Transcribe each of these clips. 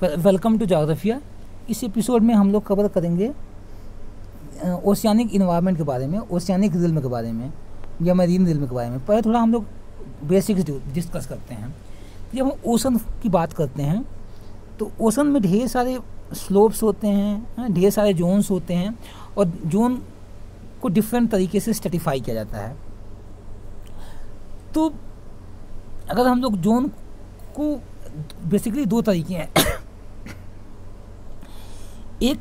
Welcome to ज्योग्राफिया। इस episode में हम लोग कवर करेंगे ओशियानिक इन्वायरमेंट के बारे में, ओशियानिक रिल्म के बारे में या मरीन रिल्म के बारे में। पहले थोड़ा हम लोग बेसिक्स डिस्कस करते हैं। जब हम ओशन की बात करते हैं तो ओशन में ढेर सारे स्लोप्स होते हैं, ढेर सारे जोन्स होते हैं और जोन को डिफरेंट तरीके से स्ट्रेटिफाई किया जाता है। तो अगर हम लोग जोन को बेसिकली दो तरीके हैं एक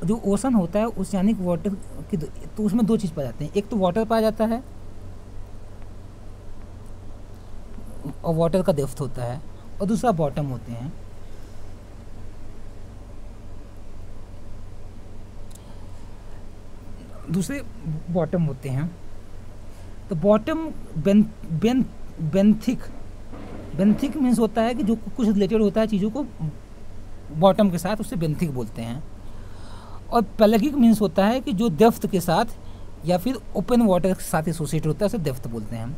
जो ओशन होता है ओशियानिक वाटर की, तो उसमें दो चीज़ पाए जाते हैं। एक तो वाटर पाया जाता है और वाटर का डेप्थ होता है, और दूसरा बॉटम होते हैं। दूसरे बॉटम होते हैं। तो बॉटम बेंथिक मीन्स होता है कि जो कुछ रिलेटेड होता है चीज़ों को बॉटम के साथ, उससे बेंथिक बोलते हैं। और पेलागिक मीन्स होता है कि जो डेप्थ के साथ या फिर ओपन वाटर के साथ एसोसिएट होता है, उसे डेप्थ बोलते हैं।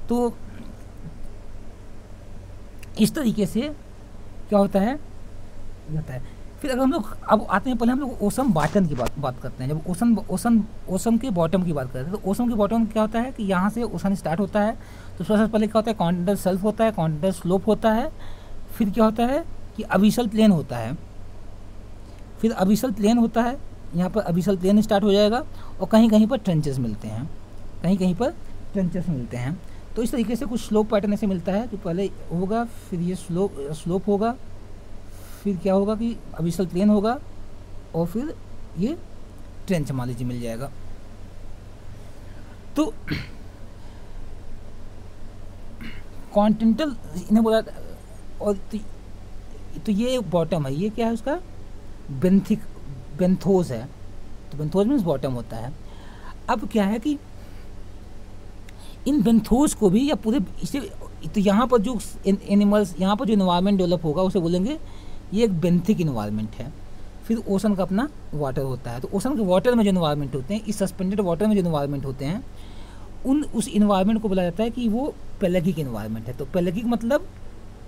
तो इस तरीके से क्या होता है। फिर अगर हम लोग अब आते हैं, पहले हम लोग ओशन बॉटम की बात करते हैं। जब ओशन के बॉटम की बात करते हैं तो ओशन के बॉटम क्या होता है कि यहाँ से ओशन स्टार्ट होता है। तो सबसे पहले क्या होता है, कॉन्टिनेंटल शेल्फ होता है, कॉन्टिनेंटल स्लोप होता है। फिर क्या होता है कि अबिशल प्लेन होता है। फिर अबिशल प्लेन होता है, यहाँ पर अबिशल प्लेन स्टार्ट हो जाएगा और कहीं कहीं पर ट्रेंचेस मिलते हैं, तो इस तरीके से कुछ स्लोप पैटर्न ऐसे मिलता है कि पहले होगा, फिर ये स्लोप होगा, फिर क्या होगा कि अबिशल प्लेन होगा और फिर ये ट्रेंच मान लीजिए मिल जाएगा। तो कॉन्टिनेंटल इन्हें बोला। और तो ये बॉटम है, ये क्या है उसका बेंथोस है। तो बेंथोस मीन्स बॉटम होता है। अब क्या है कि इन बेंथोस को भी या पूरे इसे, तो यहाँ पर जो एनिमल्स, यहाँ पर जो इन्वायरमेंट डेवलप होगा उसे बोलेंगे ये एक बेंथिक इन्वायरमेंट है। फिर ओशन का अपना वाटर होता है। तो ओशन के वाटर में जो इन्वायरमेंट होते हैं, इस सस्पेंडेड वाटर में जो इन्वायरमेंट होते हैं, उस इन्वायरमेंट को बोला जाता है कि वो पेलागिक इन्वायरमेंट है। तो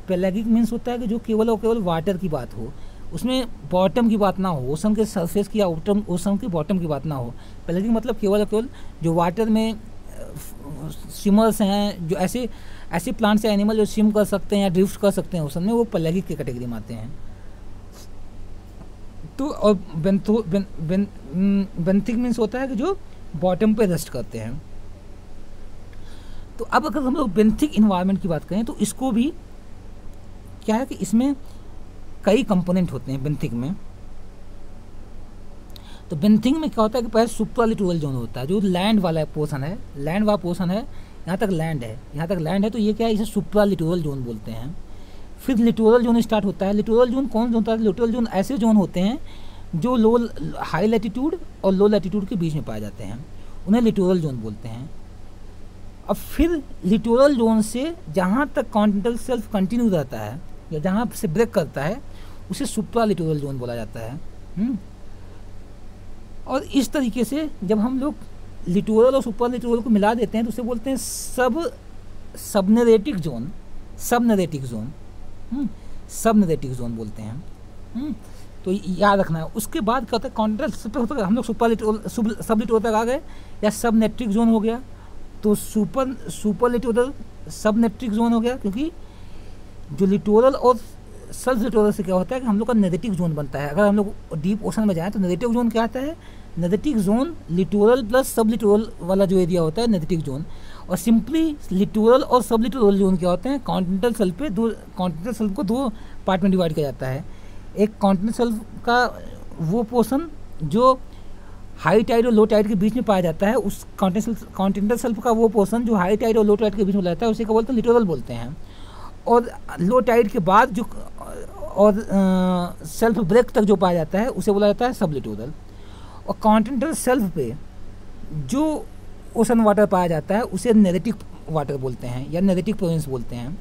पेलागिक मीन्स होता है कि जो केवल और केवल वाटर की बात हो, उसमें बॉटम की बात ना हो, ओशन के सरफेस की या ओशन की बॉटम की बात ना हो। पेलागिक मतलब केवल और केवल जो वाटर में स्विमर्स हैं, जो ऐसे प्लांट्स या एनिमल जो स्विम कर सकते हैं या ड्रिफ्ट कर सकते हैं ओशन में, वो पेलागिक की कैटेगरी में आते हैं। तो और बेंथिक मीन्स होता है कि जो बॉटम पे रेस्ट करते हैं। तो अब अगर हम लोग बेंथिक इन्वायरमेंट की बात करें तो इसको भी क्या है कि इसमें कई कंपोनेंट होते हैं बेंथिक में। तो बेंथिक में क्या होता है कि पहले सुप्रालिटोरल जोन होता है, जो लैंड वाला पोर्शन है, यहाँ तक लैंड है, तो ये क्या है, इसे सुप्रालिटोरल जोन बोलते हैं। फिर लिटोरल जोन स्टार्ट होता है। लिटोरल जोन कौन होता है? लिटोरल जोन ऐसे जोन होते हैं जो हाई लैटिट्यूड और लो लैटिट्यूड के बीच में पाए जाते हैं, उन्हें लिटोरल जोन बोलते हैं। अब फिर लिटोरल जोन से जहाँ तक कॉन्टिनेंटल शेल्फ कंटिन्यू रहता है या जहाँ से ब्रेक करता है, उसे सुप्रा लिटोरल जोन बोला जाता है। और इस तरीके से जब हम लोग लिटोरल और सुप्रा लिटोरल को मिला देते हैं तो उसे बोलते हैं सबनेरेटिक जोन बोलते हैं। तो याद रखना है। उसके बाद क्या होता है, कॉन्टिनेंटल हम लोग सब लिटोरल तक आ गए या सबनेट्रिक जोन हो गया। तो सुपर लिटोरल सबनेट्रिक जोन हो गया, क्योंकि जो लिटोरल और सब लिटोरल से क्या होता है कि हम लोग का नेगेटिव जोन बनता है। अगर हम लोग डीप ओशन में जाएं तो नेगेटिव जोन क्या आता है, नेगेटिव जोन लिटोरल प्लस सब लिटोरल वाला जो एरिया होता है नेगेटिव जोन। और सिंपली लिटोरल और सब लिटोरल जोन क्या होते हैं, कॉन्टिनेंटल शेल्फ को दो पार्ट में डिवाइड किया जाता है। एक कॉन्टिनेंटल शेल्फ का वो पोर्शन जो हाई टाइड और लो टाइड के बीच में पाया जाता है, उस कॉन्टिनेंटल शेल्फ का वो पोर्शन जो हाई टाइड और लो टाइड के बीच में रहता है, उसे क्या बोलते हैं, लिटोरल बोलते हैं। और लो टाइड के बाद जो और सेल्फ ब्रेक तक जो पाया जाता है उसे बोला जाता है सब लिटोरल। और कॉन्टिनेंटल शेल्फ पे जो ओशन वाटर पाया जाता है उसे नेगेटिव वाटर बोलते हैं या नेगेटिव प्रोविंस बोलते हैं।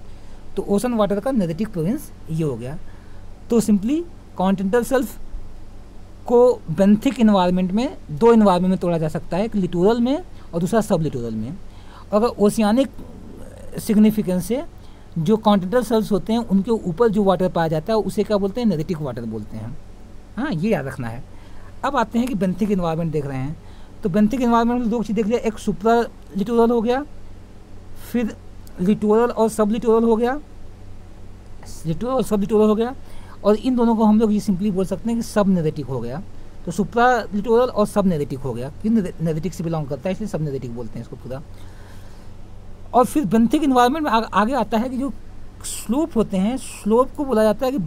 तो ओशन वाटर का नेगेटिव प्रोविंस ये हो गया। तो सिंपली कॉन्टिनेंटल शेल्फ को बेंथिक इन्वायरमेंट में दो इन्वायरमेंट में तोड़ा जा सकता है, एक लिटोरल में और दूसरा सब लिटोरल में। अगर ओशियानिक सिग्निफिकेंस से जो कॉन्टिनेंटल शेल्फ्स होते हैं उनके ऊपर जो वाटर पाया जाता है उसे क्या बोलते हैं, नेरेटिक वाटर बोलते हैं। हाँ, ये याद रखना है। अब आते हैं कि बेंथिक इन्वायरमेंट देख रहे हैं, तो बेंथिक इन्वायरमेंट में दो चीज़ देख लिया, एक सुप्रा लिटोरल हो गया, फिर लिटोरल और सब लिटोरल हो गया, लिटोरल और सब लिटोरल हो गया, और इन दोनों को हम लोग ये सिंपली बोल सकते हैं कि सब नेरेटिक हो गया। तो सुप्रा लिटोरल और सब नेरेटिक हो गया, कि नेरेटिक से बिलोंग करता है इसलिए सब नेरेटिक बोलते हैं इसको पूरा। और फिर बेंथिक इन्वायरमेंट में आगे आता है कि जो स्लोप होते हैं, स्लोप को बोला जाता है कि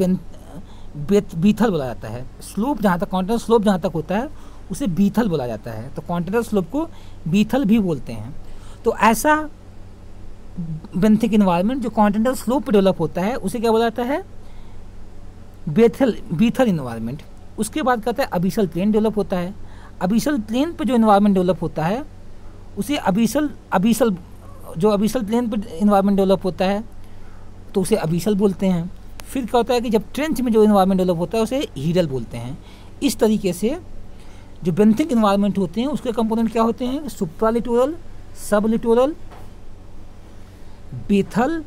बीथल बोला जाता है। स्लोप जहाँ तक, कॉन्टिनेंटल स्लोप जहाँ तक होता है उसे बीथल बोला जाता है, तो कॉन्टिनेंटल स्लोप को बीथल भी बोलते हैं। तो ऐसा बेंथिक इन्वायरमेंट जो कॉन्टिनेंटल स्लोप पर डेवलप होता है उसे क्या बोला जाता है, बीथल इन्वायरमेंट। उसके बाद कहता है अबिशल प्लेन डेवलप होता है। अबिशल प्लेन पर जो इन्वायरमेंट डेवलप होता है उसे अबिशल प्लेन पर इन्वायरमेंट डेवलप होता है तो उसे अबिशल बोलते हैं। फिर क्या होता है कि जब ट्रेंच में जो इन्वायरमेंट डेवलप होता है उसे हीडल बोलते हैं। इस तरीके से जो बेंथिक इन्वायरमेंट होते हैं उसके कंपोनेंट क्या होते हैं, सुप्रालिटोरल, सब लिटोरल, बीथल,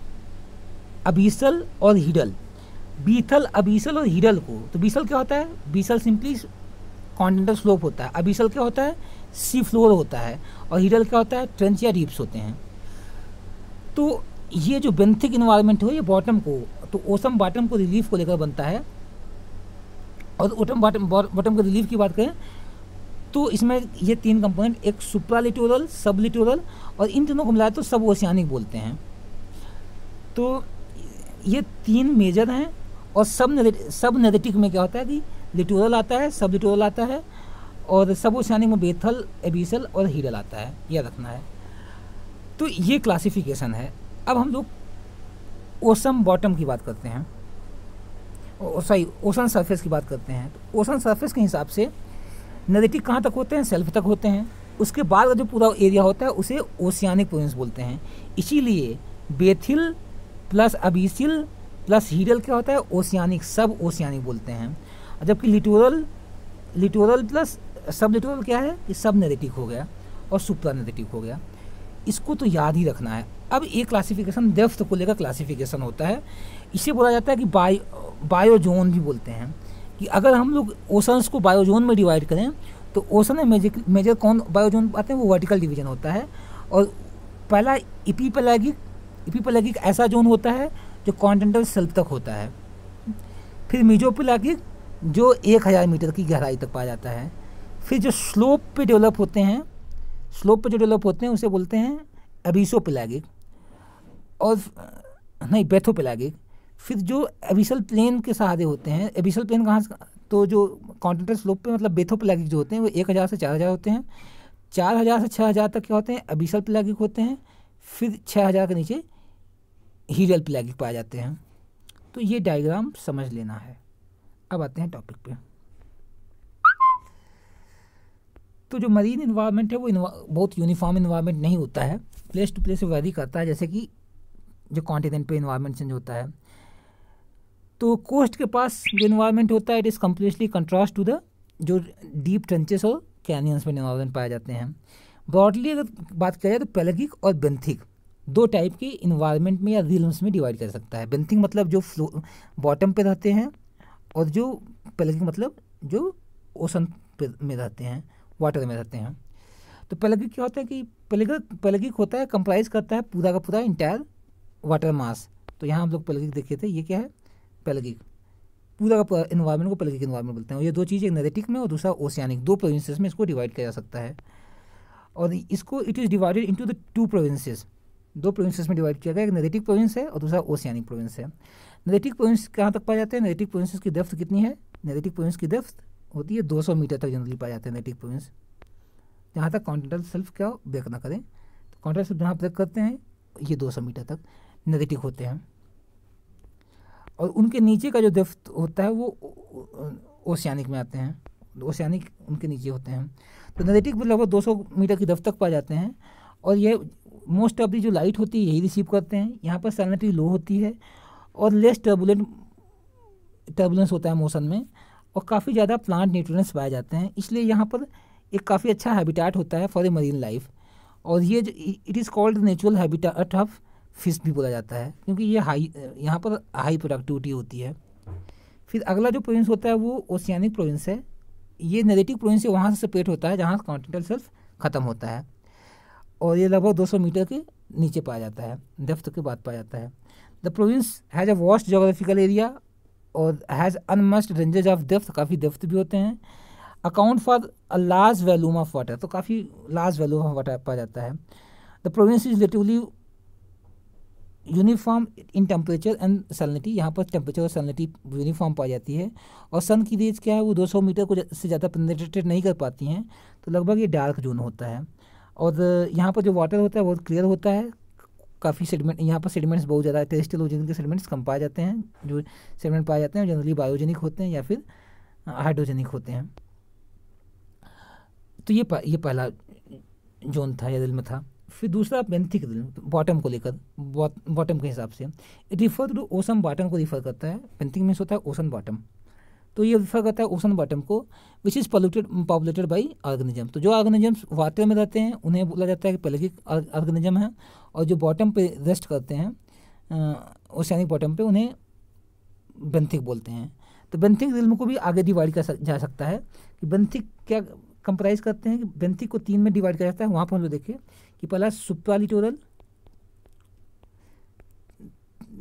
अबिशल और हीडल। बीथल, अबिशल और हीडल को, तो बीसल क्या होता है, बीसल सिंपली कॉन्टिनेंटल स्लोप होता है, अबिशल क्या होता है, सी फ्लोर होता है, और हीडल क्या होता है, ट्रेंच या रीप्स होते हैं। तो ये जो बेंथिक इन्वायरमेंट हो ये बॉटम को, तो ओशन बॉटम को रिलीफ को लेकर बनता है। और ओटम बॉटम को रिलीफ की बात करें तो इसमें ये तीन कंपोनेंट, एक सुप्रालिटोरल, सब लिटोरल, और इन तीनों को मिलाए तो सब ओशियानिक बोलते हैं। तो ये तीन मेजर हैं। और सब नेरेटिक में क्या होता है कि लिटोरल आता है, सब लिटोरल आता है, और सब ओशियानिक में बेथल, एबिशल और हीडल आता है, यह रखना है। तो ये क्लासिफिकेशन है। अब हम लोग ओशन बॉटम की बात करते हैं, ओशन सरफेस की बात करते हैं। तो ओशन सरफेस के हिसाब से नेरेटिक कहाँ तक होते हैं, सेल्फ तक होते हैं। उसके बाद का जो पूरा एरिया होता है उसे ओशियानिक प्रोविंस बोलते हैं। इसीलिए बेथिल प्लस अबिसिल प्लस हीडल क्या होता है, ओशियानिक, सब ओशियानिक बोलते हैं। जबकि लिटोरल प्लस सब लिटोरल क्या है कि सब नेरेटिक हो गया और सुप्रा नेरेटिक हो गया। इसको तो याद ही रखना है। अब एक क्लासिफिकेशन डेप्थ को लेकर क्लासिफिकेशन होता है, इसे बोला जाता है कि बायोजोन भी बोलते हैं। कि अगर हम लोग ओशंस को बायोजोन में डिवाइड करें तो ओशन में मेजर कौन बायोजोन आते हैं, वो वर्टिकल डिवीजन होता है। और पहला इपीपेलागिक ऐसा जोन होता है जो कॉन्टिनेंटल शेल्फ तक होता है। फिर मेसोपेलागिक जो 1000 मीटर की गहराई तक पाया जाता है। फिर जो स्लोप पे डेवलप होते हैं उसे बोलते हैं एबिसोपेलागिक, और नहीं बेथोपेलागिक। फिर जो एबिशल प्लेन के सहारे होते हैं, एबिशल प्लेन कहाँ से, तो जो कॉन्टिनेंटल स्लोप पे मतलब बेथोपेलागिक जो होते हैं वो 1000 से 4000 होते हैं। 4000 से 6000 तक क्या होते हैं, एबिशल पेलागिक होते हैं। फिर 6000 के नीचे हीडल पेलागिक पाए जाते हैं। तो ये डायग्राम समझ लेना है। अब आते हैं टॉपिक पे। तो जो मरीन इन्वायरमेंट है वो बहुत यूनिफॉर्म इन्वायरमेंट नहीं होता है, प्लेस टू प्लेस वेरी करता है, जैसे कि जो कॉन्टिनेंट पे इन्वायरमेंट चेंज होता है। तो कोस्ट के पास जो इन्वायरमेंट होता है it is completely contrast to the जो डीप ट्रेंचेस और कैनियंस में इन्वायरमेंट पाए जाते हैं। ब्रॉडली अगर बात किया जाए तो पेलागिक और बेंथिक दो टाइप के इन्वायरमेंट में या रिल्म्स में डिवाइड कर सकता है। बेंथिक मतलब जो बॉटम पे रहते हैं, और जो पेलागिक मतलब जो ओशन में रहते हैं, वाटर में रहते हैं। तो पेलागिक क्या होता है कि पेलागिक होता है, कंप्राइज करता है पूरा का पूरा इंटायर वाटर मास। तो यहाँ हम लोग पेलागिक देखे थे, ये क्या है पेलागिक, पूरा का पूरा इन्वायरमेंट को पेलागिक इन्वायरमेंट बोलते हैं। और ये दो चीज़ें, एक नेरेटिक में और दूसरा ओशियानिक, दो प्रोविंसेस में इसको डिवाइड किया जा सकता है। और इसको it is divided into the two provinces, दो प्रोविंसेस में डिवाइड किया गया, एक नेरेटिक प्रोविंस है और दूसरा ओशियानिक प्रोविंस है। नेरेटिक प्रोविंस कहाँ तक पाए जाते हैं, नेरेटिक प्रोविंसेस की डेप्थ कितनी है, नेरेटिक प्रोविंस की डेप्थ होती है 200 मीटर तक जनरली पाए जाते हैं नेरेटिक प्रोविंस, जहाँ तक कॉन्टिनेंटल शेल्फ क्या ब्रेक ना करें। तो कॉन्टिनेंटल शेल्फ जहाँ ब्रेक करते हैं ये 200 मीटर तक नेरेटिक होते हैं। और उनके नीचे का जो डेप्थ होता है वो ओशियानिक में आते हैं, ओशियानिक उनके नीचे होते हैं। तो नेरेटिक में लगभग 200 मीटर की डेप्थ तक पाए जाते हैं। और ये मोस्ट ऑफ दी जो लाइट होती है यही रिसीव करते हैं। यहाँ पर सैलिनिटी लो होती है और लेस टर्बुलेंस होता है मोशन में, और काफ़ी ज़्यादा प्लांट न्यूट्रिएंट्स पाए जाते हैं। इसलिए यहाँ पर एक काफ़ी अच्छा हैबिटेट होता है फॉर ए मरीन लाइफ। और ये it is called natural habitat of fish भी बोला जाता है, क्योंकि ये हाई, यहाँ पर हाई प्रोडक्टिविटी होती है। फिर अगला जो प्रोविंस होता है वो ओशियानिक प्रोविंस है। ये नेगेटिव प्रोविंस से वहाँ से सेपरेट होता है जहाँ कॉन्टिनेंटल शेल्फ ख़त्म होता है, और ये लगभग 200 मीटर के नीचे पाया जाता है, डेप्थ के बाद पाया जाता है। The province has a vast geographical area और has unmatched ranges of depth, काफ़ी डेप्थ भी होते हैं। Account for a large volume of water, तो काफ़ी लार्ज वैल्यूम ऑफ वाटर पाया जाता है। The province is relatively uniform in temperature and salinity, यहाँ पर टेम्परेचर और सैलिनिटी यूनिफॉर्म पाई जाती है। और सन की रेज क्या है, वो 200 मीटर को से ज़्यादा पेनिट्रेट नहीं कर पाती हैं, तो लगभग ये डार्क जोन होता है। और यहाँ पर जो वाटर होता है बहुत क्लियर होता है, काफ़ी सेडिमेंट, यहाँ पर सेडिमेंट्स बहुत ज़्यादा टेरेस्ट्रियल ओरिजिन के सेडिमेंट्स कम पाए जाते हैं। जो सेडिमेंट पाए जाते हैं जनरली बायोजेनिक होते हैं या फिर हाइड्रोजेनिक होते हैं। तो ये पहला जोन था, ये रिल में था। फिर दूसरा बेंथिक रिल, बॉटम को लेकर, बॉटम के हिसाब से it refer to ocean bottom को रिफर करता है। बेंथिक मीन्स होता है ओशन बॉटम, तो ये रिफर करता है ओशन बॉटम को, which is populated by organism. तो जो ऑर्गेनिजम्स वाटर में रहते हैं उन्हें बोला जाता है कि पेलगिक ऑर्गेनिज्म है, और जो बॉटम पे रेस्ट करते हैं ओशियानिक बॉटम पे, उन्हें बेंथिक बोलते हैं। तो बेंथिक रिल्म को भी आगे डिवाइड कर जा सकता है कि बेंथिक क्या कंप्राइज करते हैं, कि बेंथिक को 3 में डिवाइड किया जाता है। वहाँ पर हम लोग देखिए कि पहला सुप्रालिटोरल,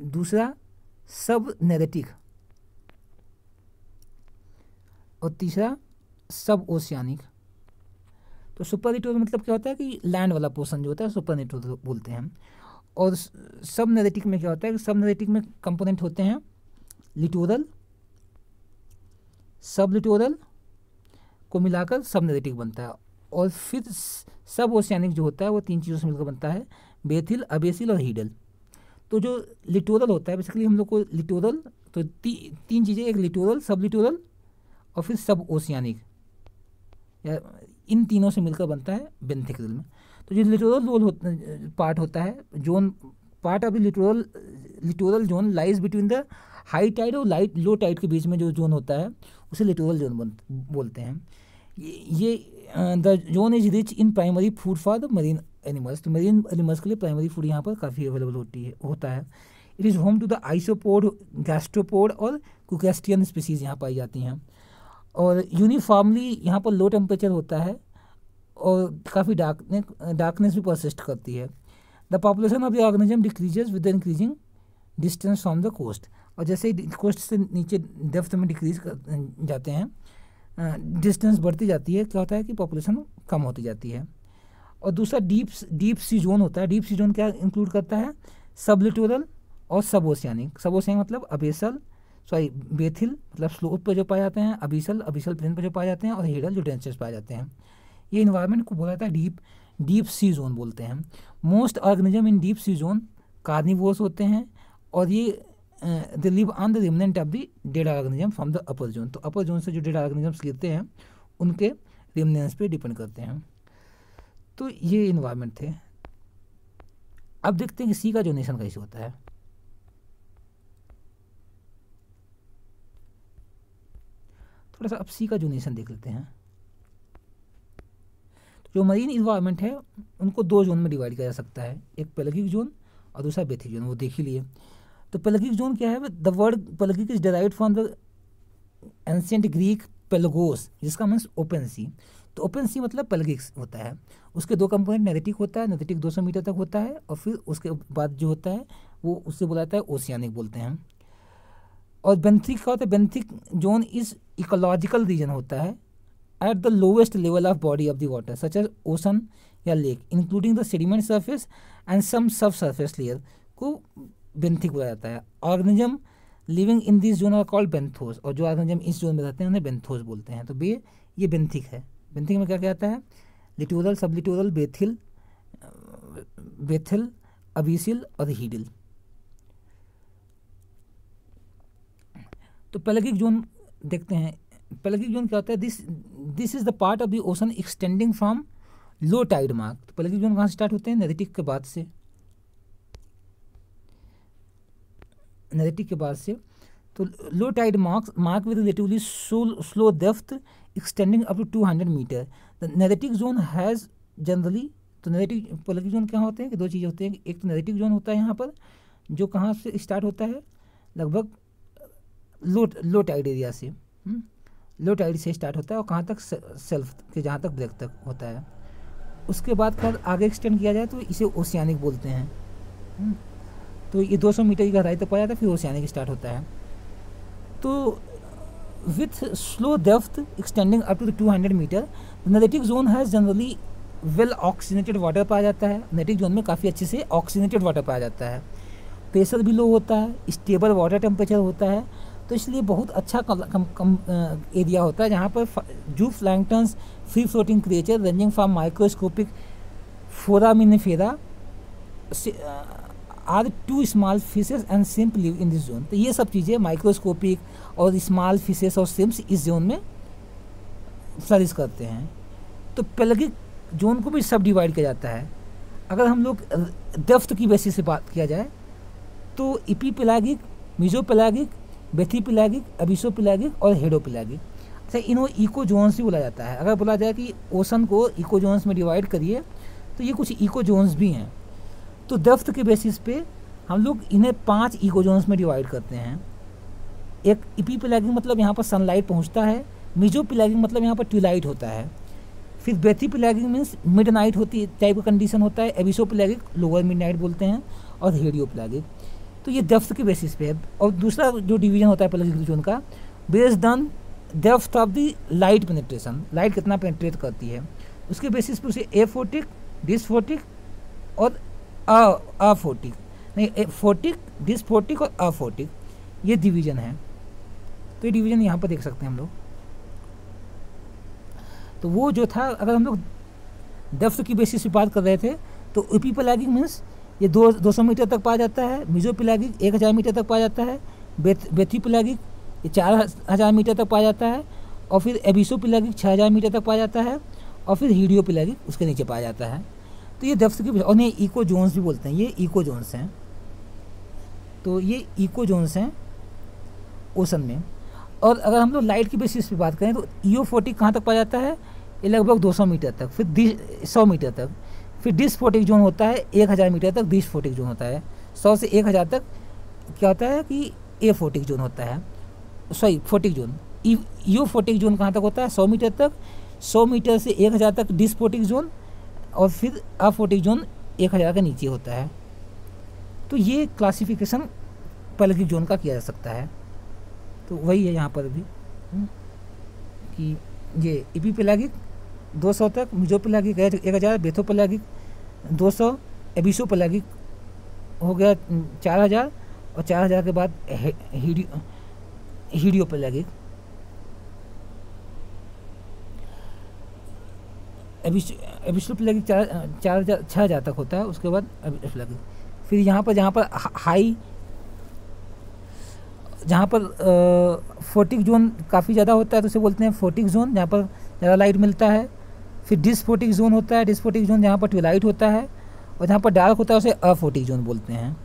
दूसरा सब नेरेटिक, और तीसरा सब ओशियानिक। तो सुपरलिटोरल मतलब क्या होता है कि लैंड वाला पोर्शन जो होता है सुपरलिटोरल बोलते हैं। और सब नेरेटिक में क्या होता है कि सब नेरेटिक में कंपोनेंट होते हैं लिटोरल, सब लिटोरल को मिलाकर सब नेरेटिक बनता है। और फिर सब ओशियानिक जो होता है वो 3 चीज़ों से मिलकर बनता है, बेथिल, अबेसिल और हीडल। तो जो लिटोरल होता है बेसिकली हम लोग को लिटोरल, तो 3 चीज़ें, एक लिटोरल, सब लिटोरल और फिर सब ओशियानिक, या इन तीनों से मिलकर बनता है बेंथिक रिल्म। तो जो लिटोरल पार्ट होता है, zone part of littoral zone lies between the high tide और लो टाइड के बीच में जो जोन होता है उसे लिटोरल जोन बोलते हैं। ये the zone is rich in primary food for the marine animals, तो मरीन एनिमल्स के लिए प्राइमरी फूड यहाँ पर काफ़ी अवेलेबल होता है। It is home to the isopod, gastropod और कुकेस्टियन स्पीसीज यहाँ पाई जाती हैं। और यूनिफॉर्मली यहाँ पर लो टेम्परेचर होता है और काफ़ी डार्कनेस भी परसिस्ट करती है। The population of the organism decreases with the increasing distance from the coast, और जैसे ही कोस्ट से नीचे डेप्थ में डिक्रीज कर जाते हैं, डिस्टेंस बढ़ती जाती है, क्या होता है कि पॉपुलेशन कम होती जाती है। और दूसरा डीप सी जोन होता है। डीप सी जोन क्या इंक्लूड करता है, सब लिटोरल और सब ओशियानिक। सब ओशियानिक मतलब बेथिल मतलब स्लोप पर जो पाए जाते हैं, अबीसल प्लेन पर जो पाए जाते हैं, और हीडल जो डेंसेस पाए जाते हैं। ये इन्वायरमेंट को बोला जाता है डीप सी जोन बोलते हैं। Most organism in deep sea zone carnivores होते हैं, और ये they live on the remnant of the dead organism from the upper zone. तो अपर जोन से जो डेड ऑर्गेनिजम्स गिरते हैं उनके रिमनेंस पे डिपेंड करते हैं। तो ये इन्वायरमेंट थे। अब देखते हैं कि सी का जोनेशन कैसे होता है। थोड़ा सा अब सी का जोनेशन देख लेते हैं। तो जो मरीन इन्वायरमेंट है उनको 2 जोन में डिवाइड किया जा सकता है, एक पेलगिक जोन और दूसरा बेथिक जोन, वो देख ही लिए। तो पेलगिक जोन क्या है, the word pelagic is derived from the ancient Greek pelagos, जिसका मीन्स ओपन सी। तो ओपन सी मतलब पेलगिक होता है। उसके 2 कंपोनेंट, नेरेटिक होता है, नेरेटिक 200 मीटर तक होता है, और फिर उसके बाद जो होता है वो उससे बोला जाता है ओशियानिक बोलते हैं। और बेंथिक का होता है, benthic zone is ecological region होता है at the lowest level of body of the water such as ocean या lake, including the sediment surface and some sub surface layer को बेंथिक बोला जाता है। Organism living in this zone are called benthos, और जो organism इस zone में रहते हैं उन्हें बेंथोस बोलते हैं। तो ये बेंथिक है। बेंथिक में क्या क्या आता है, लिटोरल, सब लिटोरल, बेथिल, अबीसिल और हीडल। तो पेलगिक जोन देखते हैं। पेलगिक जोन क्या होता है, this is the part of the ocean extending from low tide mark. तो पेलगिक जोन कहाँ से स्टार्ट होते हैं, नेरेटिक के बाद से। तो low tide mark with relatively slow depth extending up to 200 metre. The neritic zone has generally तो नेगेटिव पॉलिटिक जोन क्या होते हैं कि दो चीज़ें होती हैं, एक तो नेगेटिव जोन होता है यहाँ पर जो कहाँ से स्टार्ट होता है, लगभग लो टाइड एरिया से, लो टाइड से स्टार्ट होता है और कहाँ तक सेल्फ के जहाँ तक ब्रेक तक होता है। उसके बाद फिर आगे एक्सटेंड किया जाए तो इसे ओशियानिक बोलते हैं। तो ये 200 मीटर की गहराई तक पाया जाता है, फिर ओशियानिक स्टार्ट होता है। तो with slow depth extending up to 200 metre, negative zone has generally well oxygenated water पाया जाता है। नेगेटिव जोन में काफ़ी अच्छे से ऑक्सीजनेटेड वाटर पाया जाता है, प्रेशर भी लो होता है, स्टेबल वाटर टेम्परेचर होता है, तो इसलिए बहुत अच्छा एरिया होता है जहाँ पर zooplanktons, free floating creature ranging from microscopic foraminifera or to small fishes and shrimp live in this zone. तो ये सब चीज़ें माइक्रोस्कोपिक और स्मॉल फिशेस और सिम्प्स इस जोन में फ्लरिश करते हैं। तो पेलगिक जोन को भी सब डिवाइड किया जाता है। अगर हम लोग डेप्थ की बेसिस से बात किया जाए तो इपीपेलागिक, मीजोपेलागिक, बेथीपेलागिक, एबिसोपेलागिक और हेडोपेलागिक, अच्छा इन्हों इको जोन्स भी बोला जाता है। अगर बोला जाए कि ओशन को इको जोन्स में डिवाइड करिए तो ये कुछ इको जोन्स भी हैं। तो डेप्थ के बेसिस पे हम लोग इन्हें 5 इको जोन्स में डिवाइड करते हैं। एक इपीपेलागिक मतलब यहाँ पर सनलाइट पहुँचता है, मीजोपेलागिक मतलब यहाँ पर ट्विलाइट होता है, फिर बेथीपेलागिक मीन्स मिड नाइट होती टाइप का कंडीशन होता है, एबिसोपेलागिक लोअर मिड नाइट बोलते हैं, और हेडियोपेलागिक। तो ये डेप्थ के बेसिस पे है। और दूसरा जो डिवीजन होता है पेलागिक जोन का, based on depth of the light penetration, light कितना पेनिट्रेट करती है उसके बेसिस पे उसे एफोटिक, डिस्फोटिक और अफोटिक, नहीं फोटिक, डिस्फोटिक और अफोटिक, ये डिवीजन है। तो ये डिवीजन यहाँ पर देख सकते हैं हम लोग। तो वो जो था, अगर हम लोग डेप्थ की बेसिस पे बात कर रहे थे तो इपीपेलागिक मीन्स ये 200 मीटर तक पाया जाता है, मीजोपेलागिक 1000 मीटर तक पाया जाता है, बेथीपेलागिक ये 4000 मीटर तक पाया जाता है, और फिर एबिसोपेलागिक 6000 मीटर तक पाया जाता है, और फिर हेडियोपेलागिक उसके नीचे पाया जाता है। तो ये डेप्थ की, और ये इको जोन्स भी बोलते हैं, ये इको जोन्स हैं। तो ये इको जोन्स हैं ओशन में। और अगर हम लोग लाइट की बेसिस पे बात करें तो ईओ40 कहाँ तक पाया जाता है, ये लगभग 200 मीटर तक, फिर 100 मीटर तक, फिर डिस्फोटिक जोन होता है 1000 मीटर तक, डिस्फोटिक जोन होता है 100 से 1000 तक, क्या होता है कि एफोटिक जोन होता है, सॉरी फोटिक जोन। ईओ40 जोन कहाँ तक होता है, 100 मीटर तक, 100 मीटर से 1000 तक डिस्फोटिक जोन, और फिर अफोटिक जोन 1000 के नीचे होता है। तो ये क्लासिफिकेशन पेलागिक जोन का किया जा सकता है। तो वही है यहाँ पर भी कि ये इपीपेलागिक 200 तक, मीजोपेलागिक 1000, बेथोपेलागिक 200, एबिसोपेलागिक हो गया 4000, और 4000 के बाद हेडियोपेलागिक, एबिसोपेलागिक 6000 तक होता है, उसके बाद एबिसोपेलागिक। फिर यहाँ पर जहाँ पर हाई, जहाँ पर फोटिक जोन काफ़ी ज़्यादा होता है तो उसे बोलते हैं फोटिक जोन, जहाँ पर ज़्यादा लाइट मिलता है। फिर डिस्फोटिक जोन होता है, डिस्फोटिक जोन जहाँ पर ट्विलाइट होता है, और जहाँ पर डार्क होता है उसे अफोटिक जोन बोलते हैं।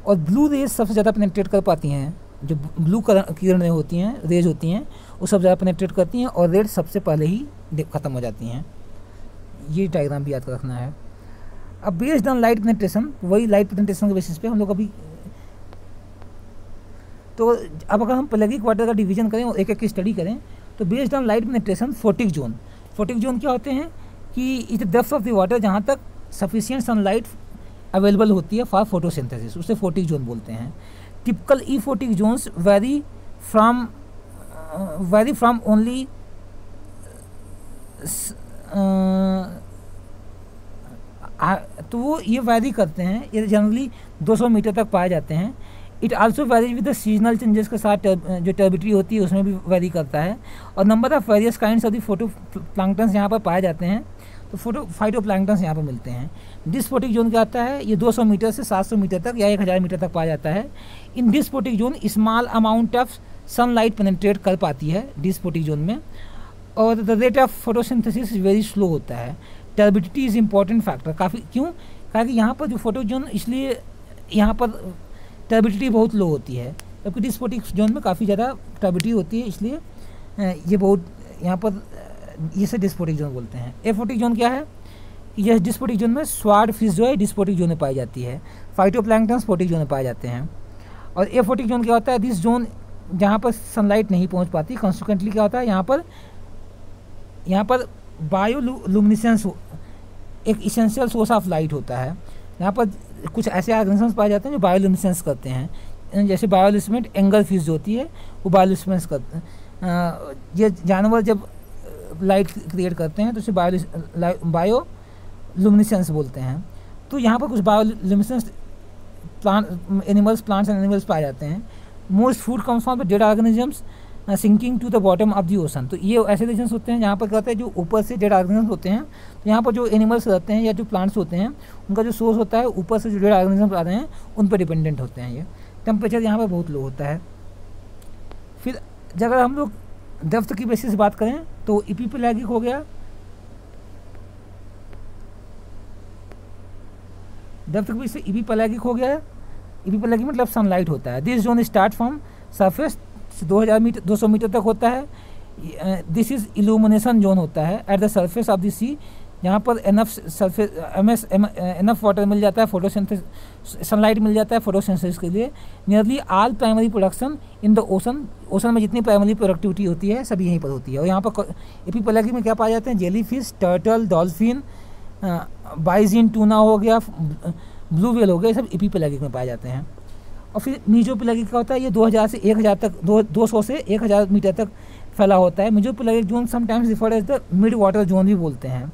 और ब्लू रेज सबसे ज़्यादा पेनिट्रेट कर पाती हैं, जो ब्लू किरणें होती हैं, रेज होती हैं, वो सब ज़्यादा पेनिट्रेट करती हैं, और रेड सबसे पहले ही ख़त्म हो जाती हैं। ये डायग्राम भी याद रखना है। अब बेस्ड ऑन लाइट पेनिट्रेशन, वही लाइट पेनिट्रेशन के बेसिस पे हम लोग अभी, तो अब अगर हम पेलागिक वाटर का डिवीजन करें और एक एक की स्टडी करें तो based on light penetration photic zone क्या होते हैं कि it depth of the water जहाँ तक सफिशिएंट सनलाइट अवेलेबल होती है फॉर फोटोसिंथेसिस, उसे फोटिक जोन बोलते हैं। Typically photic zones vary from only तो वो ये वैरी करते हैं, ये जनरली 200 मीटर तक पाए जाते हैं। It also varies with the seasonal changes के साथ जो टर्बिडिटी होती है उसमें भी वेरी करता है। और number of various kinds of the photo planktons यहाँ पर पाए जाते हैं, तो फाइटो प्लैंक्टन्स यहाँ पर मिलते हैं। डिस्फोटिक जोन क्या आता है, ये 200 मीटर से 700 मीटर तक या 1000 मीटर तक पाया जाता है। In disphotic zone small amount of sunlight penetrate कर पाती है डिस्फोटिक जोन में, और the rate of photosynthesis very slow होता है। टर्बिडिटी इज़ इंपॉर्टेंट फैक्टर, काफ़ी क्यों, कारण यहाँ पर जो फोटो जोन, इसलिए यहाँ पर टर्बिडिटी बहुत लो होती है, जबकि डिस्फोटिक जोन में काफ़ी ज़्यादा टर्बिडिटी होती है, इसलिए ये बहुत यहाँ पर इसे डिस्फोटिक जोन बोलते हैं। एफोटिक जोन क्या है, यह डिस्पोटिक जोन में स्वार्ड फिश जो है डिस्पोटिक जोन में पाई जाती है, फाइटोप्लैंक्टन स्पोटिक जोन में पाए जाते हैं। और एफोटिक जोन क्या होता है, दिस जोन जहाँ पर सनलाइट नहीं पहुँच पाती, कॉन्सिक्वेंटली क्या होता है यहाँ पर बायोलुमिनेसेंस एक इसेंशियल सोर्स ऑफ लाइट होता है। यहाँ पर कुछ ऐसे ऑर्गेनिजम्स पाए जाते हैं जो बायोलुमिनेसेंस करते हैं, जैसे बायोलुमिनेंट एंगल फिश जो होती है वो बायोलुमिनेसेंस करते हैं। ये जानवर जब लाइट क्रिएट करते हैं तो उसे बायोलुमिनेसेंस बोलते हैं। तो यहाँ पर कुछ बायोलुमिनेसेंस प्लांट्स एंड एनिमल्स पाए जाते हैं। Most food comes from dead organisms sinking to the bottom of the ocean. तो ये ऐसे रीजन्स होते हैं जहाँ पर क्या होता है, जो ऊपर से डेड ऑर्गेनिजम्स होते हैं, तो यहाँ पर जो एनिमल्स रहते हैं या जो प्लांट्स होते हैं उनका जो सोर्स होता है ऊपर से जो डेड ऑर्गेनिजम्स आ रहे हैं उन पर डिपेंडेंट होते हैं। ये टेम्परेचर यहाँ पर बहुत लो होता है। फिर अगर हम लोग डेप्थ की बेसिस से बात करें तो इपीपेलागिक हो गया, डेप्थ की बेसिस से इपीपेलागिक हो गया। इपीपेलागिक मतलब सनलाइट होता है। This zone start from surface 200 metre तक होता है। दिस इज इल्यूमिनेशन जोन होता है at the surface of the sea, यहाँ पर एनफ वाटर मिल जाता है, फोटोसिंथेसिस सनलाइट मिल जाता है फोटोसिंथेसिस के लिए। Nearly all primary production in the ocean में जितनी प्राइमरी प्रोडक्टिविटी होती है सभी यहीं पर होती है। और यहाँ पर एपीपेलागिक में क्या पाए जाते हैं, जेली फिश, टर्टल, डॉल्फिन, बाइजीन टूना हो गया, ब्लू व्हेल हो गया, ये सब एपीपेलागिक में पाए जाते हैं। और फिर मीजोपेलागिक क्या होता है, ये 2000 से 1000 तक 200 से 1000 मीटर तक फैला होता है। Mesopelagic zone sometimes referred as the mid water zone भी बोलते हैं।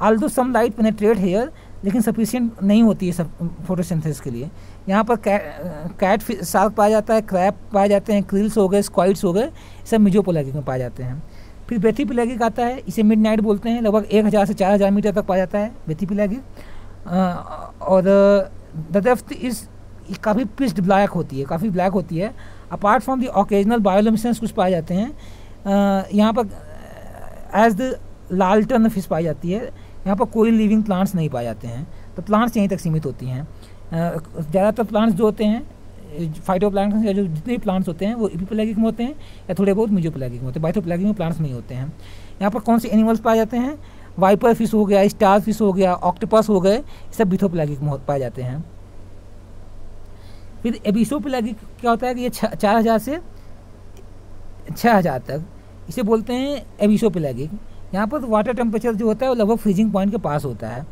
Although some light penetrate here, लेकिन सफिशिएंट नहीं होती है सब फोटोसिंथेसिस के लिए। यहाँ पर कैट शार्क पाया जाता है, क्रैब पाए जाते हैं, क्रिल्स हो गए, स्क्वाइड्स हो गए, सब मीजोपेलागिक में पाए जाते हैं। फिर बेथीपेलागिक आता है, इसे मिड नाइट बोलते हैं, लगभग 1000 से 4000 मीटर तक पाया जाता है बेथीपेलागिक। और द डेप्थ इज काफ़ी पिच्ड ब्लैक होती है, काफ़ी ब्लैक होती है। Apart from the occasional bioluminescence कुछ पाए जाते हैं। यहाँ पर एज द लालटन फिश पाई जाती है। यहाँ पर कोई लिविंग प्लांट्स नहीं पाए जाते हैं, तो प्लांट्स यहीं तक सीमित होती हैं। ज़्यादातर प्लांट्स जो होते हैं फाइटोप्लैंक्टन या जो जितने भी प्लांट्स होते हैं वो एपीपेलागिक में होते हैं या थोड़े बहुत मीजोपेलागिक में होते हैं। बाइथोपेलागिक में प्लांट्स नहीं होते हैं। यहाँ पर कौन से एनिमल्स पाए जाते हैं, वाइपर फिश हो गया, स्टार फिश हो गया, ऑक्टोपस हो गए, सब बीथोपेलागिक में पाए जाते हैं। फिर एबिसोपेलागिक क्या होता है कि ये 4000 से 6000 तक, इसे बोलते हैं एबिसोपेलागिक। यहाँ पर वाटर टेम्परेचर जो होता है वो लगभग फ्रीजिंग पॉइंट के पास होता है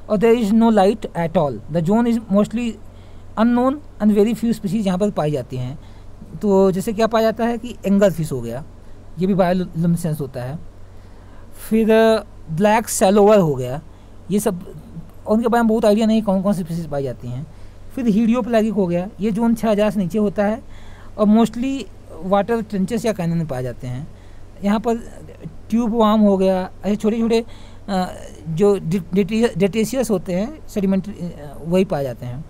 और there is no light at all. The zone is mostly unknown and very few species यहाँ पर पाई जाती हैं। तो जैसे क्या पाया जाता है कि एंगल फिश हो गया, ये भी बायोलुमिनेसेंस होता है। फिर ब्लैक सैलोवर हो गया, ये सब उनके बारे में बहुत आइडिया नहीं कौन कौन सी स्पीशीज पाई जाती हैं। फिर हीडियोपेलागिक हो गया, ये जोन 6000 से नीचे होता है और मोस्टली वाटर ट्रेंचेस या कैनन में पाए जाते हैं। यहाँ पर ट्यूब वार्म हो गया, ऐसे छोटे छोटे जो डेटेशियस होते हैं सेडिमेंट्री वही पाए जाते हैं।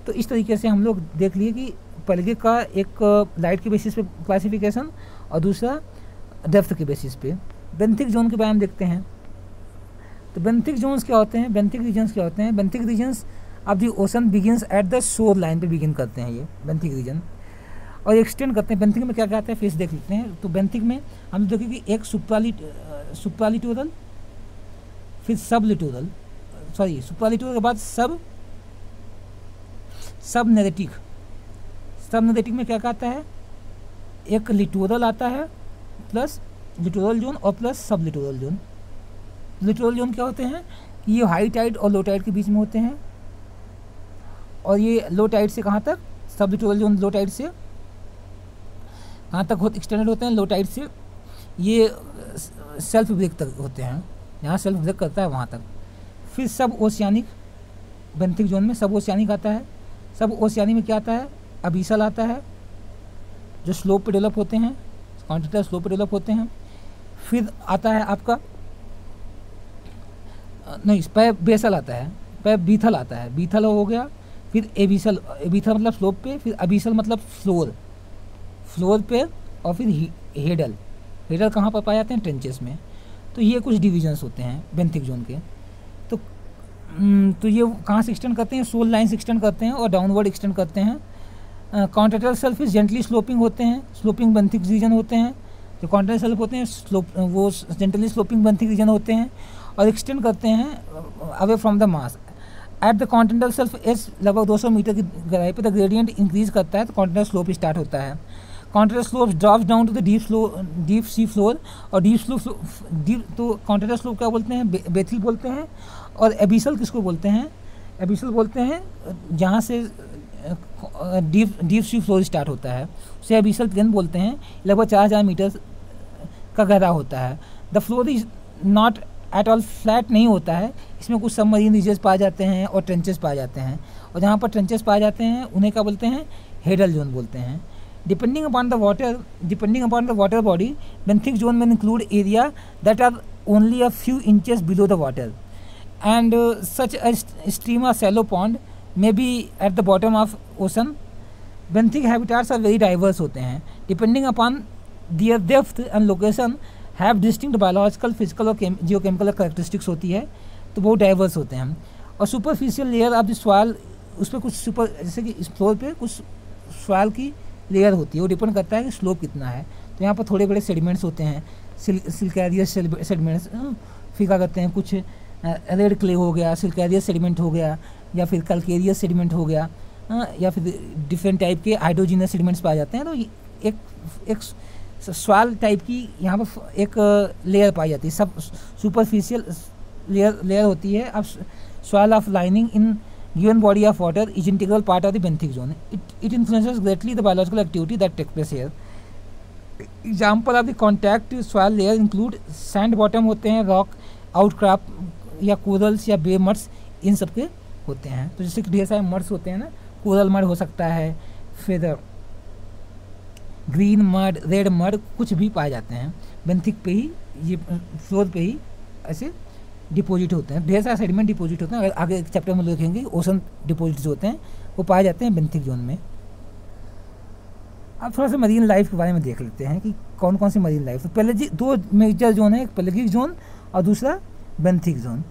तो इस तरीके से हम लोग देख लिए कि पेलागिक का एक लाइट के बेसिस पे क्लासिफिकेशन और दूसरा डेप्थ के बेसिस पे। बेंथिक जोन के बारे में देखते हैं। तो बेंथिक जोन्स क्या होते हैं, बेंथिक रीजन्स क्या होते हैं। Benthic regions of the ocean begins at the shore line पे बिगिन करते हैं ये बेंथिक रीजन और एक्सटेंड करते हैं। बेंथिक में क्या क्या आता है फिर देख लेते हैं। तो बेंथिक में हम देखें कि एक सुप्रालिटोरल, फिर सबलिटोरल, सुप्रालिटोरल के बाद सब नेरेटिक। सब नेरेटिक में क्या क्या आता है, एक लिटोरल आता है प्लस लिटोरल जोन और प्लस सब लिटोरल जोन। लिटोरल जोन क्या होते हैं कि ये हाई टाइड और लो टाइड के बीच में होते हैं और ये लो टाइड से कहाँ तक, सब लिटोरल जोन लो टाइड से कहाँ तक एक्सटेंडेड होते हैं, लो टाइड से ये सेल्फ ब्रेक तक होते हैं, जहाँ सेल्फ ब्रेक करता है वहाँ तक। फिर सब ओशियानिक, बेंथिक जोन में सब ओशियानिक आता है। सब ओशियानिक में क्या आता है, अबीसल आता है जो स्लोप पे डेवलप होते हैं, कॉन्टिनेंटल स्लोप पे डेवलप होते हैं। फिर आता है आपका नहीं पे बेसल आता है, पे बीथल आता है, बीथल हो गया। फिर एबिसल, एबिथल मतलब स्लोप पे, फिर अबीसल मतलब फ्लोर पे, और फिर हेडल। हेडल कहाँ पर पाए जाते हैं, ट्रेंचेस में। तो ये कुछ डिविजन्स होते हैं बेंथिक जोन के। तो ये कहाँ से एक्सटेंड करते हैं, सोल लाइन से एक्सटेंड करते हैं और डाउनवर्ड एक्सटेंड करते हैं। कॉन्टिनेंटल शेल्फ जेंटली स्लोपिंग होते हैं, स्लोपिंग बेंथिक रीजन होते हैं। जो कॉन्टिनेंटल शेल्फ होते हैं स्लोप वो जेंटली स्लोपिंग बेंथिक रीजन होते हैं। और एक्सटेंड करते हैं away from the mass. At the continental shelf edge लगभग 200 मीटर की गहराई पर द ग्रेडियंट इंक्रीज करता है तो कॉन्टिनेंटल स्लोप स्टार्ट होता है। Continental slope drops down to the deep sea floor, और डीप तो कॉन्टिनेंटल स्लोप क्या बोलते हैं, बेथिल बोलते हैं। और एबिसल किसको बोलते हैं, एबिसल बोलते हैं जहाँ से डीप सी फ्लोर स्टार्ट होता है, उसे एबिसल प्लेन बोलते हैं। लगभग 4000 मीटर का गहरा होता है। The floor is not at all flat नहीं होता है, इसमें कुछ सबमरीन रीजन्स पाए जाते हैं और ट्रेंचेस पाए जाते हैं, और जहाँ पर ट्रेंचेस पाए जाते हैं उन्हें क्या बोलते हैं, हेडल जोन बोलते हैं। Depending upon the water body, benthic zone में include area that are only a few inches below the water and such a stream or shallow pond may be at the bottom of ocean. Benthic habitats are very diverse होते हैं, depending upon their depth and location have distinct biological, physical और geochemical characteristics होती है, तो बहुत diverse होते हैं। और superficial layer of the soil, उस पर कुछ सुपर, जैसे कि इस फ्लोर पे कुछ सॉइल की लेयर होती है, वो डिपेंड करता है कि स्लोप कितना है। तो यहाँ पर थोड़े बड़े सेडिमेंट्स होते हैं, सिल्कैरियस सेडिमेंट्स, फिर क्या करते हैं, कुछ रेड क्ले हो गया, सिल्कैरियस सेडिमेंट हो गया, या फिर कैल्केरियस सेडिमेंट हो गया, या फिर डिफरेंट टाइप के हाइड्रोजिनस सेडिमेंट्स पाए जाते हैं। तो एक सॉइल टाइप की यहाँ पर एक लेयर पाई जाती है, सब सुपरफिशियल लेयर होती है। अब soil of lining in given body of water is integral part of the benthic zone. It influences greatly the biological activity that take place here. Example of the contact soil layer include sand bottom होते हैं, rock outcrop या corals या बे muds, इन सब के होते हैं। तो जैसे कि ढेर सारे मड्स होते हैं ना, कोरल मड हो सकता है, फिर ग्रीन मड, रेड मड, कुछ भी पाए जाते हैं बेंथिक पे ही, ये फ्लोर पे ही ऐसे डिपॉजिट होते हैं। ढेर सारे सेडिमेंट डिपॉजिट होते हैं, अगर आगे एक चैप्टर में देखेंगे ओशन डिपॉजिट्स होते हैं, वो पाए जाते हैं बेंथिक जोन में। अब थोड़ा सा मरीन लाइफ के बारे में देख लेते हैं कि कौन कौन सी मरीन लाइफ। तो पेलेजिक, दो मेजर जोन है, एक पेलेजिक जोन और दूसरा बेंथिक जोन।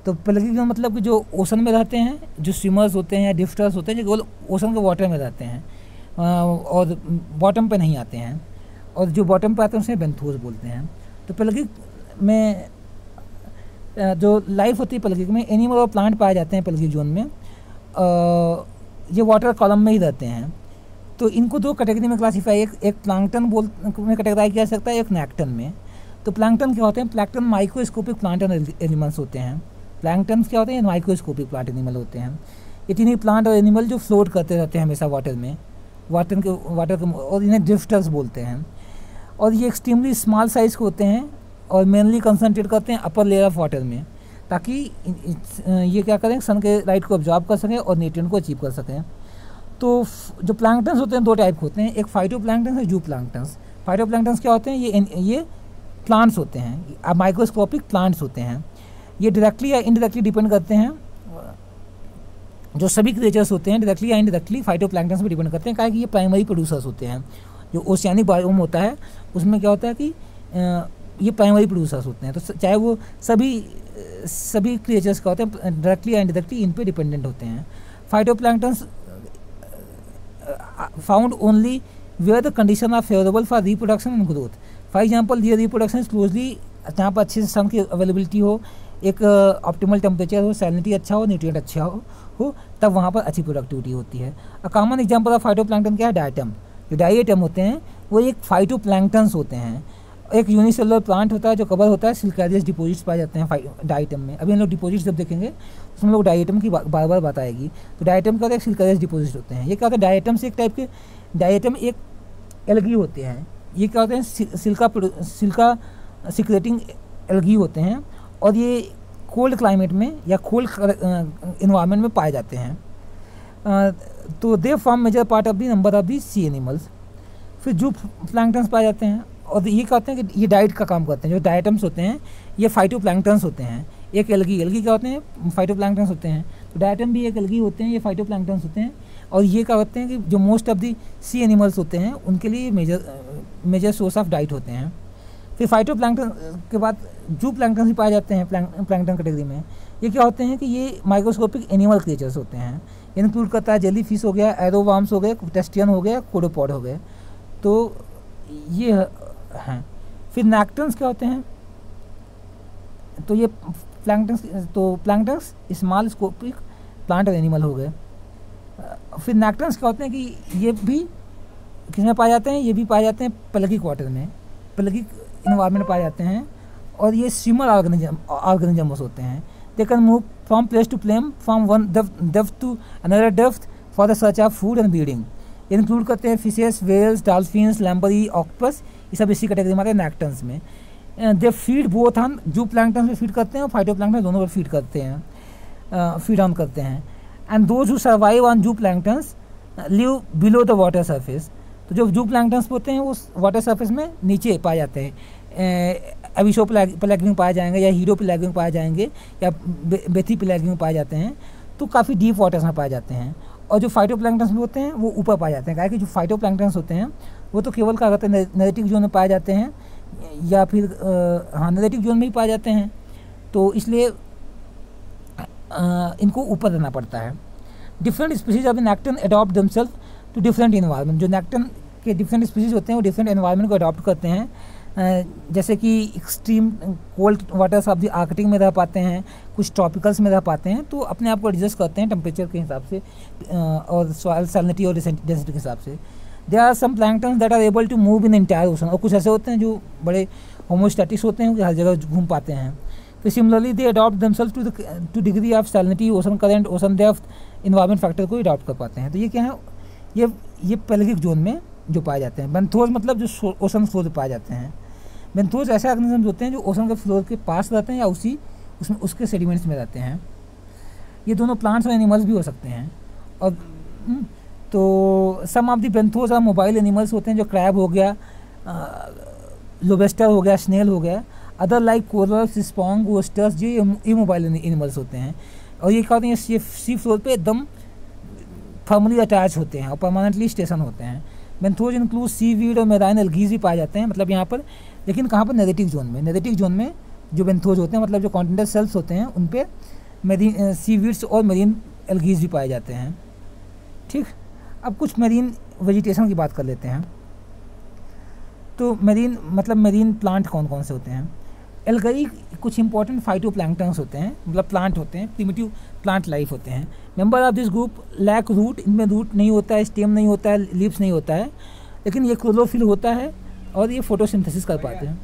तो पेलेजिक जोन मतलब कि जो ओशन में रहते हैं, जो स्विमर्स होते हैं या ड्रिफ्टर्स होते हैं, जो ओशन के वाटर में रहते हैं और बॉटम पे नहीं आते हैं, और जो बॉटम पे आते हैं उसे बेंथोस बोलते हैं। तो पेलेजिक में जो लाइफ होती है, पेलेजिक में एनिमल और प्लांट पाए जाते हैं पेलेजिक जोन में। ये वाटर कॉलम में ही रहते हैं। तो इनको दो कैटेगरी में क्लासीफाई, एक प्लांक्टन में कैटेगराइज किया जा सकता है, एक नेक्टन में। तो प्लांक्टन क्या होते हैं, प्लांक्टन माइक्रोस्कोपिक प्लांट एनिमल्स होते हैं। प्लांक्टन क्या होते हैं, माइक्रोस्कोपिक प्लांट एनिमल होते हैं। ये तीन ही प्लांट और एनिमल जो फ्लोट करते रहते हैं हमेशा वाटर में, वाटर के, और इन्हें ड्रिफ्टर्स बोलते हैं। और ये एक्सट्रीमली स्मॉल साइज के होते हैं और मेनली कंसनट्रेट करते हैं अपर लेयर ऑफ वाटर में, ताकि ये क्या करें, सन के लाइट को ऑब्जॉर्ब कर सकें और न्यूट्रिएंट को अचीव कर सकें। तो जो प्लैंक्टन्स होते हैं दो टाइप के होते हैं, एक फाइटोप्लैंक्टन्स और जूप्लैंक्टन्स। फाइटोप्लैंक्टन्स क्या होते हैं, ये प्लांट्स होते हैं, अब माइक्रोस्कोपिक प्लांट्स होते हैं। ये डायरेक्टली या इनडायरेक्टली डिपेंड करते हैं, जो सभी क्रिएचर्स होते हैं डायरेक्टली या इनडायरेक्टली फाइटोप्लैंक्टन्स पर डिपेंड करते हैं, कारण कि ये प्राइमरी प्रोड्यूसर्स होते हैं। जो ओशियानिक बायोम होता है उसमें क्या होता है कि ये प्राइमरी प्रोड्यूसर्स होते हैं। तो चाहे वो सभी क्रिएचर्स का होते हैं, डायरेक्टली या इनडायरेक्टली इन पे डिपेंडेंट होते हैं। Phytoplanktons found only where the condition are favourable for reproduction and growth. For example, ये रिप्रोडक्शन क्लोजली, जहाँ पर अच्छे से सन की अवेलेबिलिटी हो, एक ऑप्टिमल टेम्परेचर हो, सैलिनिटी अच्छा हो, न्यूट्रिएंट अच्छा हो, तब वहाँ पर अच्छी प्रोडक्टिविटी होती है। A common example of phytoplankton क्या है, डायटम। जो डायटम होते हैं वो एक फाइटोप्लैंक्टन्स होते हैं। एक यूनिसेलुलर प्लांट होता है जो कवर होता है, सिल्कारियस डिपोजिट्स पाए जाते हैं डायटम में। अभी हम लोग डिपोजिट्स जब देखेंगे उसमें लोग डायटम की बार बार बात आएगी। तो डायटम का एक सिल्कारियस डिपोजिट होते हैं। ये क्या होता है, डायटम से एक टाइप के, डायटम एक एल्गी होते हैं। ये क्या होते हैं, सिल्का सिक्रेटिंग एल्गी होते हैं, और ये कोल्ड क्लाइमेट में या कोल्ड इन्वायरमेंट में पाए जाते हैं। तो they form major part of the number of the sea animals. फिर जो प्लैंक्टन्स पाए जाते हैं, और ये क्या होते हैं कि ये डाइट का काम करते हैं। जो डायटम्स होते हैं ये फाइटोप्लैंक्टन्स होते हैं। एक एल्गी क्या होते हैं, फाइटोप्लैंक्टन्स होते हैं। तो डायटम भी एक एल्गी होते हैं, ये फाइटोप्लैंक्टन्स होते हैं। और ये क्या होते हैं कि जो most of the sea animals होते हैं उनके लिए मेजर सोर्स ऑफ डाइट होते हैं। फिर फाइटोप्लैंक्टन के बाद जूप्लैंक्टन भी पाए जाते हैं प्लैंक्टन कैटेगरी में। ये क्या होते हैं कि ये माइक्रोस्कोपिक एनिमल क्रिएचर्स होते हैं। इंक्लूड करता है जेली फिश हो गया, एरोवार्म्स हो गए, टेस्टियन हो गया, कोडोपॉड हो गए। तो ये हैं। फिर नेक्टन्स क्या होते हैं, तो ये प्लैंक्टन्स स्मॉल स्कोपिक प्लांट और एनिमल हो गए। फिर नेक्टन्स क्या होते हैं कि ये भी किस में पाए जाते हैं, ये भी पाए जाते हैं प्लगिक वाटर में, प्लगिक इन्वायरमेंट पाए जाते हैं, और ये स्विमर ऑर्गेनिजम्स होते हैं। They can move from place to place, from one depth to another depth for the search of food and breeding. Include करते हैं fishes, whales, dolphins, lamprey, octopus, ये सब इसी कैटेगरी में आते हैं नेक्टन्स में। They feed both on zooplankton में फीड करते हैं और फाइटोप्लैंक्टन दोनों पर फीड करते हैं, फीड ऑन करते हैं। And those who survive on zooplanktons live below the water surface. तो जो जू प्लैंक्टन्स होते हैं वो वाटर सरफेस में नीचे पाए जाते हैं। एबिशो पेलागियम पाए जाएंगे, या हीरो पेलागियम पाए जाएंगे, या बेथी पेलागियम पाए जाते हैं, तो काफ़ी डीप वाटर्स में पाए जाते हैं। और जो फाइटोप्लैंक्टन्स होते हैं वो ऊपर पाए जाते हैं, क्योंकि जो फाइटोप्लैंक्टन्स होते हैं वो तो केवल क्या कहते हैं नेरेटिक जोन में पाए जाते हैं, या फिर नेरेटिक जोन में ही पाए जाते हैं, तो इसलिए इनको ऊपर रहना पड़ता है। Different species of the nekton adopt themselves to different environment. जो नेक्टन के डिफरेंट स्पीसीज होते हैं वो डिफरेंट एनवायरनमेंट को अडॉप्ट करते हैं। जैसे कि extreme cold waters of the Arctic में रह पाते हैं, कुछ ट्रॉपिकल्स में रह पाते हैं, तो अपने आप को एडजस्ट करते हैं टेम्परेचर के हिसाब से और सॉइल सैलिनिटी और डेंसिटी के हिसाब से। There are some planktons that are able to move in entire ocean, और कुछ ऐसे होते हैं जो बड़े होमोस्टैटिक्स होते हैं कि हर जगह घूम पाते हैं। तो similarly they adopt themselves to degree of salinity, ocean current, ocean depth, environment factor को अडॉप्ट कर पाते हैं। तो ये क्या है, ये पेलागिक जोन में जो पाए जाते हैं। बेंथोस मतलब जो ओशन फ्लोर पे पाए जाते हैं। बेंथोस ऐसे ऑर्गेनिजम्स होते हैं जो ओशन के फ्लोर के पास रहते हैं या उसके सेडिमेंट्स में रहते हैं। ये दोनों प्लांट्स और एनिमल्स भी हो सकते हैं। और तो सम ऑफ द बेंथोस और मोबाइल एनिमल्स होते हैं, जो क्रैब हो गया, लोबस्टर हो गया, स्नेल हो गया। अदर लाइक कोरल्स, स्पॉन्ग, ओस्टर्स, ये मोबाइल एनिमल्स होते हैं। और ये क्या होते हैं, सी फ्लोर पे एकदम फर्मली अटैच होते हैं और परमानेंटली स्टेशन होते हैं। बेंथोस इंक्लूड सी वीड और मेराइन एल्गीज भी पाए जाते हैं, मतलब यहाँ पर, लेकिन कहाँ पर, नेरेटिक जोन में। नेरेटिक जोन में जो बेंथोस होते हैं, मतलब जो कॉन्टिनेंटल सेल्स होते हैं, उन पे मेरीन सी वीड्स और मेरीन एल्गीज भी पाए जाते हैं। ठीक, अब कुछ मेरीन वेजिटेशन की बात कर लेते हैं। तो मेरीन प्लांट कौन कौन से होते हैं। एल्गाई कुछ इंपॉर्टेंट फाइटोप्लैंक्टन्स होते हैं, मतलब प्लांट होते हैं, प्रिमिटिव प्लांट लाइफ होते हैं। Member of this group lack root, इनमें रूट नहीं होता है, स्टेम नहीं होता है, लीव्स नहीं होता है, लेकिन ये क्लोरोफिल होता है और ये फोटोसिंथेसिस कर पाते हैं।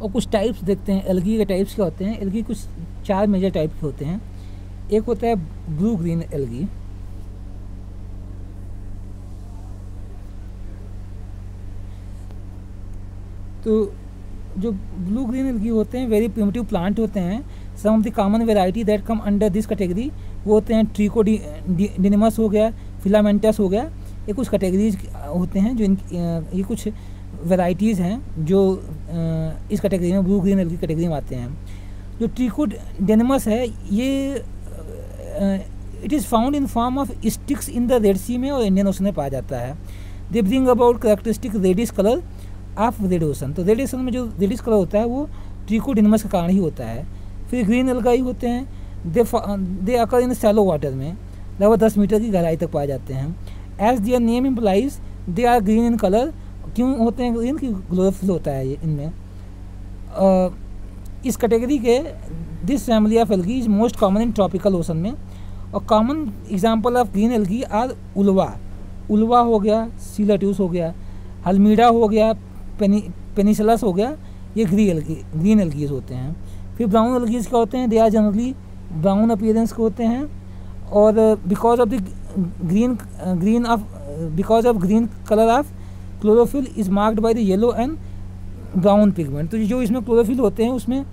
और कुछ टाइप्स देखते हैं एल्गी के। टाइप्स क्या होते हैं, एल्गी कुछ 4 मेजर टाइप के होते हैं। एक होता है ब्लू ग्रीन एल्गी, तो जो ब्लू ग्रीन एल्गी होते हैं वेरी प्रिमिटिव प्लांट होते हैं। Some of the common variety that come under this category वो होते हैं ट्रिकोडिनिमस हो गया, फिलामेंटस हो गया। ये कुछ कैटेगरीज होते हैं जो ये कुछ वेराइटीज़ हैं जो इस कैटेगरी में, ब्लू ग्रीन एल्गी कैटेगरी में आते हैं। जो ट्रिकोडिनिमस है ये it is found in form of sticks in the Red Sea में और इंडियन ओशन में पाया जाता है। They bring about characteristic reddish colour of red ocean. तो रेड ओशन में जो रेडिश कलर होता है वो ट्रिकोडिनिमस के कारण ही होता है। फिर ग्रीन एल्गाई होते हैं, दे अकर इन शैलो वाटर में, लगभग 10 मीटर की गहराई तक पाए जाते हैं। As their name implies they are green in colour. क्यों होते हैं ग्रीन, की ग्लोरोफिल होता है ये इनमें। इस कैटेगरी के this family of algae is most common in tropical ocean में। और common example of green algae are Ulva हो गया, सीलाट्यूस हो गया, हल्मीडा हो गया, पेनिसलस हो गया, ये ग्रीन एल्गीज होते हैं। फिर ब्राउन एल्गीज क्या होते हैं, they are generally brown appearance के होते हैं और because of green colour of chlorophyll is marked by the yellow and brown pigment. तो जो इसमें क्लोरोफिल होते हैं उसमें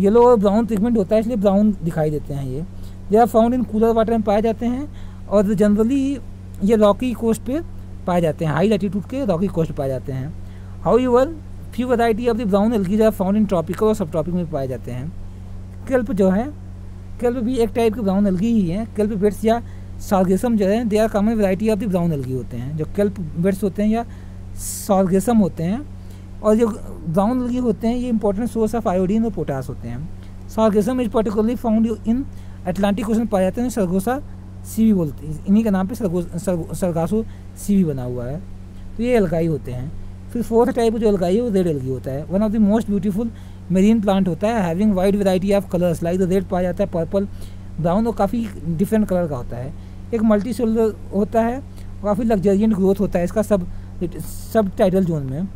येलो और ब्राउन पिगमेंट होता है, इसलिए ब्राउन दिखाई देते हैं ये। They are found in cooler water में पाए जाते हैं और जनरली ये रॉकी कोस्ट पे पाए जाते हैं, हाई लैटिट्यूड के रॉकी कोस्ट पाए जाते हैं। However few variety of the brown algaes are found in tropical और सब ट्रॉपिक में पाए जाते हैं। केल्प जो है, केल्प भी एक टाइप के ब्राउन एल्गी ही है। केल्प बेड्स या सार्गेसम जो है, they are common variety of the brown algae होते हैं। जो केल्प बेड्स होते हैं या सार्गेसम होते हैं, और जो ब्राउन एल्गी होते हैं ये इंपॉर्टेंट सोर्स ऑफ आयोडीन और पोटास होते हैं। Sargassum is particularly found in Atlantic ocean पाए जाते हैं, सरगोसा सीवी बोलते हैं, इन्हीं के नाम पे सरगासो सीवी बना हुआ है। तो ये एल्गाई होते हैं। फिर फोर्थ टाइप जो एल्गाई है वो रेड एल्गी होता है। One of the most beautiful marine plant होता है, having wide variety of colours like the red पाया जाता है, पर्पल, ब्राउन और काफ़ी डिफरेंट कलर का होता है। एक मल्टी सेलुलर होता है, काफ़ी लग्जरियंट ग्रोथ होता है इसका सब टाइटल जोन में।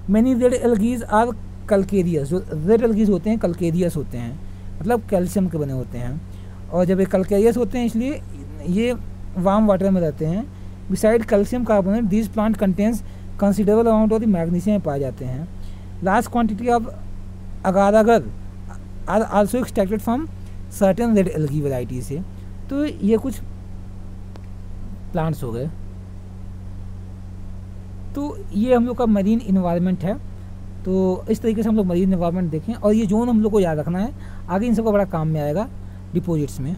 मैनी रेड एल्गीज आर कल्केरियस, जो रेड एल्गीज होते हैं कल्केरियस होते हैं, मतलब कैल्शियम के बने होते हैं। और जब ये कल्केरियस होते हैं इसलिए ये वार्म वाटर में रहते हैं। Beside calcium carbonate this plant contains considerable amount of the magnesium पाए जाते हैं। Large quantity of agar are also extracted from certain red algae variety से। तो ये कुछ प्लांट्स हो गए। तो ये हम लोग का मरीन इन्वायरमेंट है। तो इस तरीके से हम लोग मरीन इन्वायरमेंट देखें, और ये जोन हम लोग को याद रखना है, आगे इन सब का बड़ा काम में आएगा डिपॉजिट्स में।